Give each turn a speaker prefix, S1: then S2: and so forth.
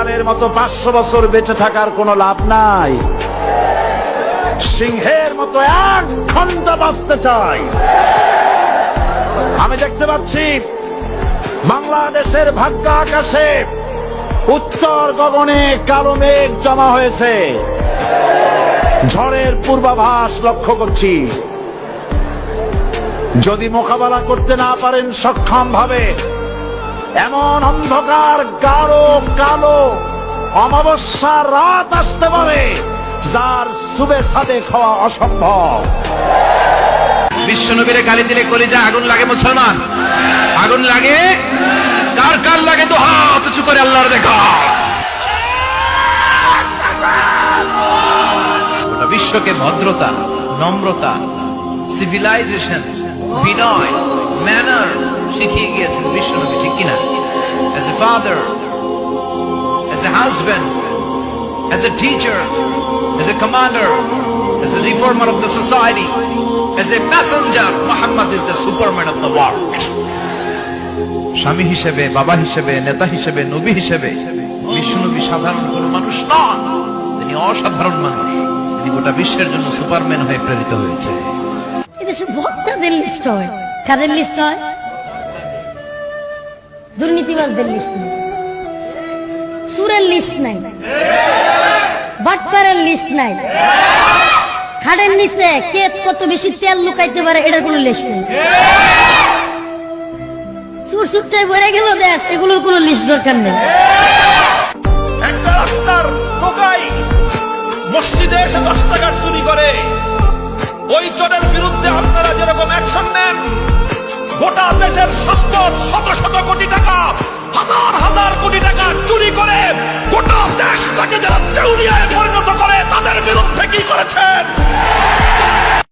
S1: শিয়ালের মতো 500 বছর বেঁচে থাকার কোনো লাভ নাই। সিংহের মতো এক ঘন্টা বাঁচতে চাই। আমি দেখতে পাচ্ছি বাংলাদেশের ভাগ্য আকাশে উত্তর গগনে কালো মেঘ জমা হয়েছে। ঝড়ের পূর্বাভাস লক্ষ্য করছি। যদি মোকাবেলা করতে না পারেন সক্ষম ভাবে, এমন অন্ধকার গাঢ় কালো অমাবস্যার রাত আসতে পারে যার সুবে সাদে খাওয়া অসম্ভব।
S2: বিশ্বনবীরে গালি দিলে কলিজা আগুন লাগে মুসলমান, আগুন লাগে। কার কার লাগে তো হাত উঁচু করে আল্লাহর দেখা। গোটা বিশ্বকে ভদ্রতা, নম্রতা, সিভিলাইজেশন, বিনয়, ম্যানার শিখিয়ে গিয়েছেন বিশ্বনবী, ঠিক কিনা? As a father, as a husband, as a teacher, as a commander, as a reformer of the society, as a messenger, Muhammad is the superman of the world. স্বামী হিসেবে, বাবা হিসেবে, নেতা হিসেবে, নবী হিসেবে বিশ্বনবী সাধারণ কোনো মানুষ নন, তিনি অসাধারণ মানুষ। তিনি গোটা বিশ্বের জন্য সুপারম্যান হয়ে প্রেরিত হয়েছে।
S3: এদেশে ভক্তদের লিস্ট হয়, কাদের লিস্ট হয়? দুর্নীতিবাজদের লিস্ট নেই, সুরের লিস্ট নাই, বাটপারের লিস্ট নাই, খাটের নিচে কে কত বেশি তেল লুকাইতে পারে এটার কোনো লিস্ট নেই। সুর সুরটাই ভরে গেল দেশ, এগুলোর কোনো লিস্ট দরকার নেই।
S4: একটা রাস্তার টোকাই মসজিদে এসে 10 টাকার চুরি করে, ওই চোরের বিরুদ্ধে আপনারা যেরকম অ্যাকশন নেন, গোটা দেশের সম্পদ শত শত কোটি টাকা, হাজার হাজার কোটি টাকা চুরি করে গোটা দেশটাকে যারা দেউলিয়ায় পরিণত করে, তাদের বিরুদ্ধে কি করেছেন?